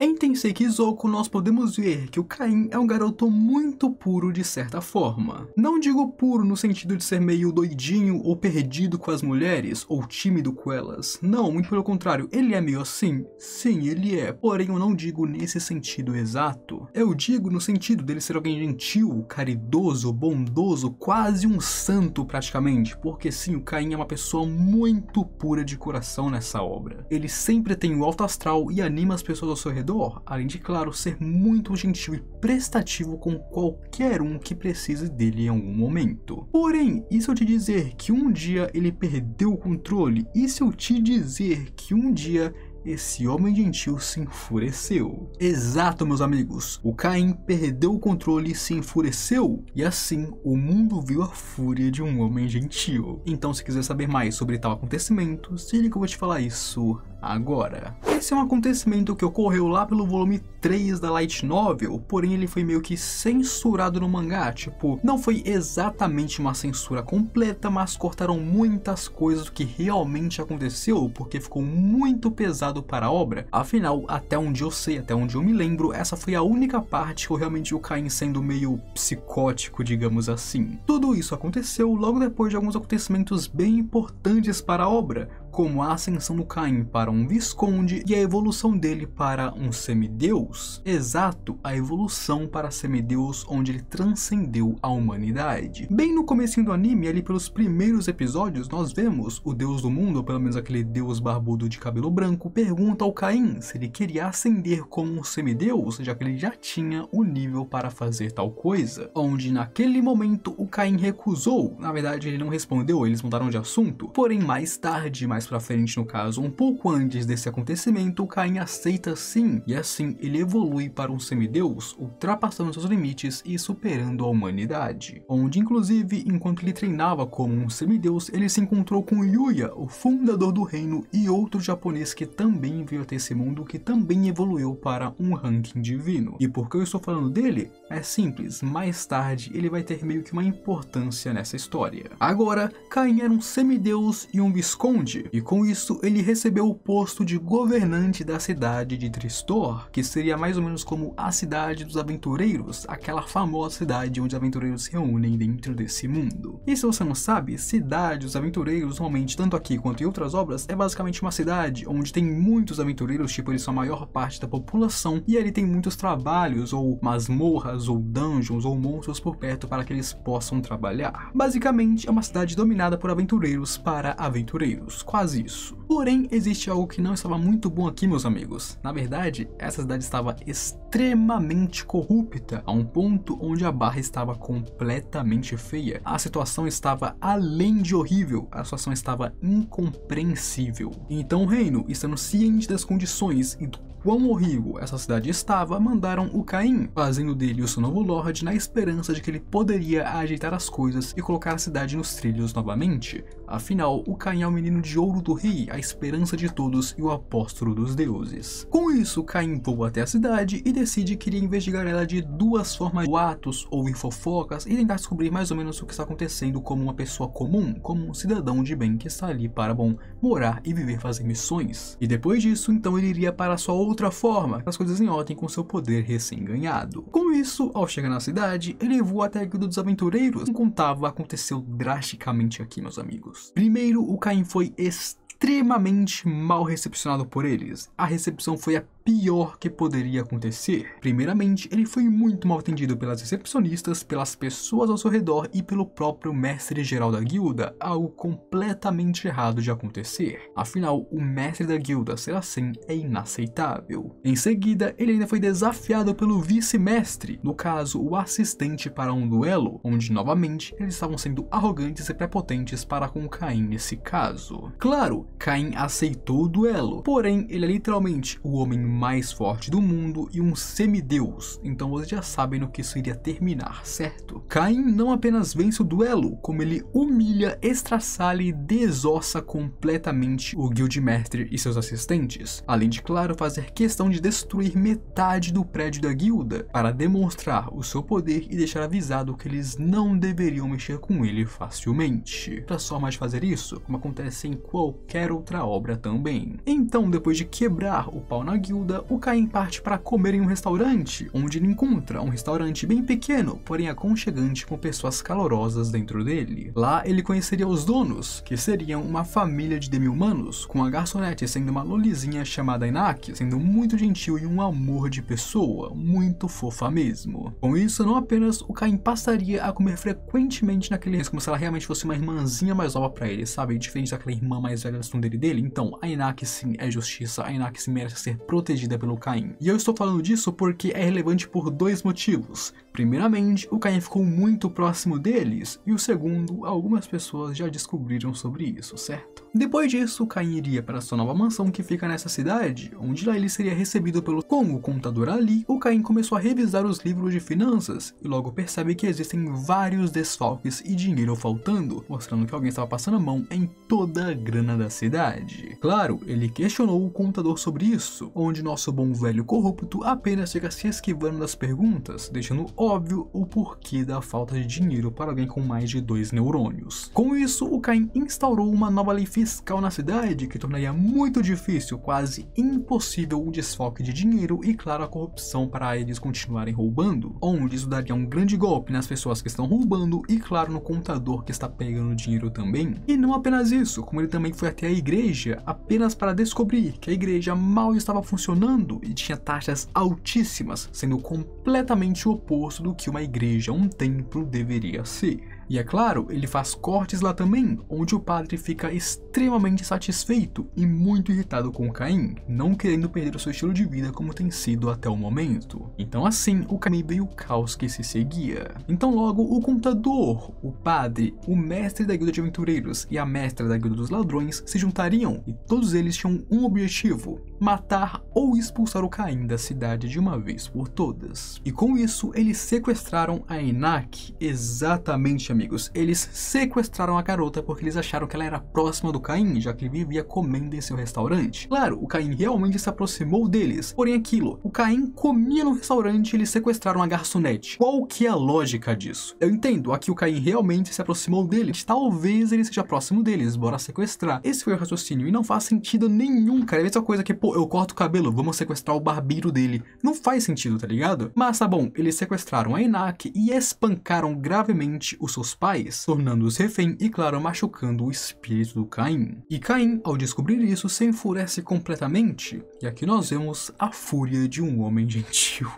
Em Tensei Zouko, nós podemos ver que o Caim é um garoto muito puro de certa forma. Não digo puro no sentido de ser meio doidinho ou perdido com as mulheres, ou tímido com elas. Não, muito pelo contrário, ele é meio assim. Sim, ele é, porém eu não digo nesse sentido exato. Eu digo no sentido dele ser alguém gentil, caridoso, bondoso, quase um santo praticamente, porque sim, o Caim é uma pessoa muito pura de coração nessa obra. Ele sempre tem o alto astral e anima as pessoas ao seu redor, além de, claro, ser muito gentil e prestativo com qualquer um que precise dele em algum momento. Porém, e se eu te dizer que um dia ele perdeu o controle? E se eu te dizer que um dia esse homem gentil se enfureceu? Exato, meus amigos, o Caim perdeu o controle e se enfureceu, e assim o mundo viu a fúria de um homem gentil. Então, se quiser saber mais sobre tal acontecimento, se liga que eu vou te falar isso agora. Esse é um acontecimento que ocorreu lá pelo volume 3 da Light Novel, porém ele foi meio que censurado no mangá, tipo, não foi exatamente uma censura completa, mas cortaram muitas coisas do que realmente aconteceu, porque ficou muito pesado para a obra. Afinal, até onde eu sei, até onde eu me lembro, essa foi a única parte que eu realmente vi o Caim sendo meio psicótico, digamos assim. Tudo isso aconteceu logo depois de alguns acontecimentos bem importantes para a obra, como a ascensão do Caim para um visconde e a evolução dele para um semideus. Exato, a evolução para semideus, onde ele transcendeu a humanidade. Bem no comecinho do anime, ali pelos primeiros episódios, nós vemos o deus do mundo, ou pelo menos aquele deus barbudo de cabelo branco, pergunta ao Caim se ele queria ascender como um semideus, já que ele já tinha o nível para fazer tal coisa. Onde naquele momento o Caim recusou. Na verdade, ele não respondeu, eles mudaram de assunto. Porém, mais tarde, mais pra frente no caso, um pouco antes desse acontecimento, o Caim aceita sim, e assim ele evolui para um semideus, ultrapassando seus limites e superando a humanidade. Onde inclusive, enquanto ele treinava como um semideus, ele se encontrou com Yuya, o fundador do reino, e outro japonês que também veio até esse mundo, que também evoluiu para um ranking divino. E por que eu estou falando dele? É simples, mais tarde ele vai ter meio que uma importância nessa história. Agora, Caim era um semideus e um visconde, e com isso ele recebeu o posto de governante da cidade de Tristor, que seria mais ou menos como a cidade dos aventureiros, aquela famosa cidade onde os aventureiros se reúnem dentro desse mundo. E se você não sabe, cidade dos aventureiros, normalmente tanto aqui quanto em outras obras, é basicamente uma cidade onde tem muitos aventureiros, tipo, eles são a maior parte da população, e ali tem muitos trabalhos, ou masmorras, ou dungeons, ou monstros por perto para que eles possam trabalhar. Basicamente é uma cidade dominada por aventureiros para aventureiros, quase isso. Porém, existe algo que não estava muito bom aqui, meus amigos. Na verdade, essa cidade estava extremamente corrupta, a um ponto onde a barra estava completamente feia. A situação estava além de horrível, a situação estava incompreensível. Então o reino, estando ciente das condições e do quão horrível essa cidade estava, mandaram o Caim, fazendo dele o seu novo Lorde na esperança de que ele poderia ajeitar as coisas e colocar a cidade nos trilhos novamente. Afinal, o Caim é o menino de ouro do rei, a esperança de todos e o apóstolo dos deuses. Com isso, Caim voa até a cidade e decide que iria investigar ela de duas formas: boatos ou em fofocas, e tentar descobrir mais ou menos o que está acontecendo como uma pessoa comum, como um cidadão de bem que está ali para, bom, morar e viver, fazer missões. E depois disso, então ele iria para a sua outra forma, as coisas em ordem com seu poder recém-ganhado. Com isso, ao chegar na cidade, ele voa até a Guilda dos Aventureiros. Não contava, aconteceu drasticamente aqui, meus amigos. Primeiro, o Caim foi extremamente mal recepcionado por eles. A recepção foi a pior que poderia acontecer. Primeiramente, ele foi muito mal atendido pelas recepcionistas, pelas pessoas ao seu redor e pelo próprio mestre-geral da guilda, algo completamente errado de acontecer. Afinal, o mestre da guilda ser assim é inaceitável. Em seguida, ele ainda foi desafiado pelo vice-mestre, no caso, o assistente, para um duelo, onde novamente eles estavam sendo arrogantes e prepotentes para com Caim nesse caso. Claro, Caim aceitou o duelo, porém ele é literalmente o homem mais forte do mundo e um semideus, então vocês já sabem no que isso iria terminar, certo? Caim não apenas vence o duelo, como ele humilha, estraçalha e desossa completamente o guildmaster e seus assistentes, além de, claro, fazer questão de destruir metade do prédio da guilda para demonstrar o seu poder e deixar avisado que eles não deveriam mexer com ele facilmente. Outra forma de fazer isso, como acontece em qualquer outra obra também. Então, depois de quebrar o pau na guilda, guilda, o Caim parte para comer em um restaurante, onde ele encontra um restaurante bem pequeno, porém aconchegante, com pessoas calorosas dentro dele. Lá ele conheceria os donos, que seriam uma família de demi-humanos, com a garçonete sendo uma lolizinha chamada Inak, sendo muito gentil e um amor de pessoa, muito fofa mesmo. Com isso, não apenas o Caim passaria a comer frequentemente naquele restaurante, como se ela realmente fosse uma irmãzinha mais nova pra ele, sabe? Diferente daquela irmã mais velha dele. Então, a Inak sim é justiça, a Inak sim merece ser protegida pelo Caim. E eu estou falando disso porque é relevante por dois motivos. Primeiramente, o Caim ficou muito próximo deles, e o segundo, algumas pessoas já descobriram sobre isso, certo? Depois disso, o Caim iria para sua nova mansão que fica nessa cidade, onde lá ele seria recebido pelo... Com o contador ali, o Caim começou a revisar os livros de finanças, e logo percebe que existem vários desfalques e dinheiro faltando, mostrando que alguém estava passando a mão em toda a grana da cidade. Claro, ele questionou o contador sobre isso, onde nosso bom velho corrupto apenas fica se esquivando das perguntas, deixando óbvio o porquê da falta de dinheiro para alguém com mais de 2 neurônios. Com isso, o Caim instaurou uma nova lei fiscal na cidade que tornaria muito difícil, quase impossível, o desfalque de dinheiro e, claro, a corrupção para eles continuarem roubando, onde isso daria um grande golpe nas pessoas que estão roubando e, claro, no contador que está pegando dinheiro também. E não apenas isso, como ele também foi até a igreja apenas para descobrir que a igreja mal estava funcionando e tinha taxas altíssimas, sendo completamente o oposto do que uma igreja, um templo, deveria ser. E é claro, ele faz cortes lá também, onde o padre fica extremamente satisfeito e muito irritado com o Caim, não querendo perder o seu estilo de vida como tem sido até o momento. Então assim, o Caim veio o caos que se seguia. Então logo, o contador, o padre, o mestre da guilda de aventureiros e a mestra da guilda dos ladrões se juntariam, e todos eles tinham um objetivo: matar ou expulsar o Caim da cidade de uma vez por todas. E com isso, eles sequestraram a Inak. Exatamente, amigos, eles sequestraram a garota porque eles acharam que ela era próxima do Caim, já que ele vivia comendo em seu restaurante. Claro, o Caim realmente se aproximou deles, porém aquilo, o Caim comia no restaurante e eles sequestraram a garçonete. Qual que é a lógica disso? Eu entendo, aqui o Caim realmente se aproximou deles, talvez ele seja próximo deles, bora sequestrar. Esse foi o raciocínio e não faz sentido nenhum, cara. É a mesma coisa que, pô, eu corto o cabelo, vamos sequestrar o barbeiro dele. Não faz sentido, tá ligado? Mas tá bom, eles sequestraram a Inak e espancaram gravemente os seus pais, tornando-os refém e, claro, machucando o espírito do Caim. E Caim, ao descobrir isso, se enfurece completamente, e aqui nós vemos a fúria de um homem gentil.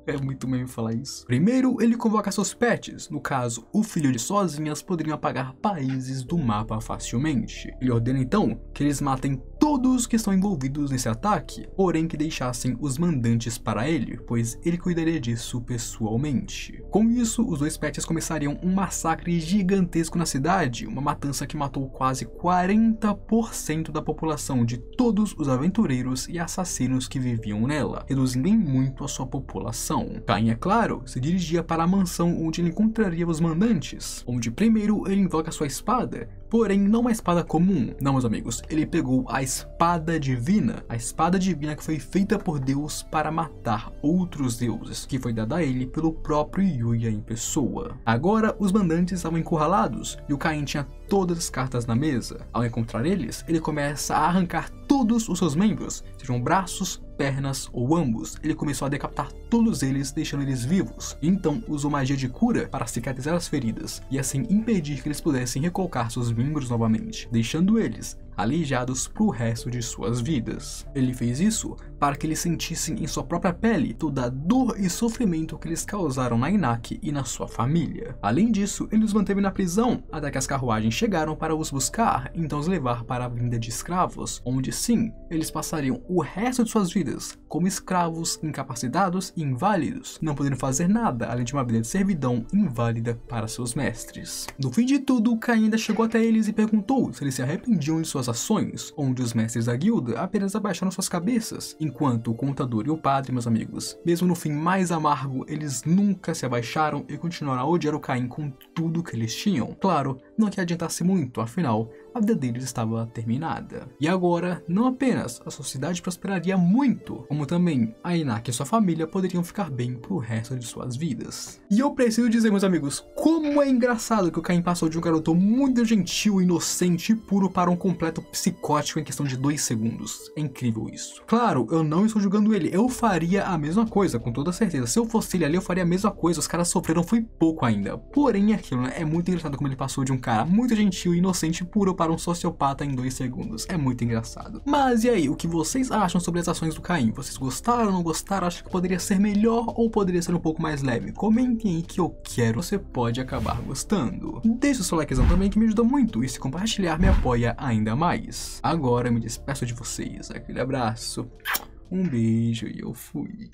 É muito meme falar isso. Primeiro, ele convoca seus pets, no caso, o filho de sozinhas poderiam apagar países do mapa facilmente. Ele ordena então que eles matem todos que estão envolvidos nesse ataque, porém que deixassem os mandantes para ele, pois ele cuidaria disso pessoalmente. Com isso, os dois pets começariam um massacre gigantesco na cidade, uma matança que matou quase 40% da população de todos os aventureiros e assassinos que viviam nela, reduzindo em muito a sua população. Caim, é claro, se dirigia para a mansão onde ele encontraria os mandantes, onde primeiro ele invoca sua espada, porém não uma espada comum, não, meus amigos, ele pegou a espada divina que foi feita por Deus para matar outros deuses, que foi dada a ele pelo próprio Yuya em pessoa. Agora os mandantes estavam encurralados e o Caim tinha todas as cartas na mesa. Ao encontrar eles, ele começa a arrancar todos os seus membros, sejam braços, pernas ou ambos. Ele começou a decapitar todos eles, deixando eles vivos. Então usou magia de cura para cicatrizar as feridas e assim impedir que eles pudessem recolocar seus membros novamente, deixando eles aleijados pro resto de suas vidas. Ele fez isso para que eles sentissem em sua própria pele toda a dor e sofrimento que eles causaram na Inak e na sua família. Além disso, ele os manteve na prisão até que as carruagens chegaram para os buscar, então os levar para a vinda de escravos, onde sim, eles passariam o resto de suas vidas como escravos, incapacitados e inválidos, não podendo fazer nada além de uma vida de servidão inválida para seus mestres. No fim de tudo, Caim ainda chegou até eles e perguntou se eles se arrependiam de suas ações, onde os mestres da guilda apenas abaixaram suas cabeças, enquanto o contador e o padre, meus amigos, mesmo no fim mais amargo, eles nunca se abaixaram e continuaram a odiar o Caim com tudo que eles tinham. Claro, não que adiantasse muito, afinal, a vida deles estava terminada. E agora, não apenas a sociedade prosperaria muito, como também a Inaki e sua família poderiam ficar bem pro resto de suas vidas. E eu preciso dizer, meus amigos, como é engraçado que o Caim passou de um garoto muito gentil, inocente e puro para um completo psicótico em questão de 2 segundos. É incrível isso. Claro, eu não estou julgando ele, eu faria a mesma coisa, com toda certeza. Se eu fosse ele ali, eu faria a mesma coisa, os caras sofreram foi pouco ainda. Porém, aquilo, né, é muito engraçado como ele passou de um cara muito gentil, inocente e puro para um sociopata em 2 segundos. É muito engraçado. Mas e aí, o que vocês acham sobre as ações do Caim? Vocês gostaram, não gostaram? Acho que poderia ser melhor ou poderia ser um pouco mais leve? Comentem aí que eu quero, você pode acabar gostando. Deixe o seu likezão também que me ajuda muito e se compartilhar me apoia ainda mais. Agora eu me despeço de vocês. Aquele abraço, um beijo e eu fui.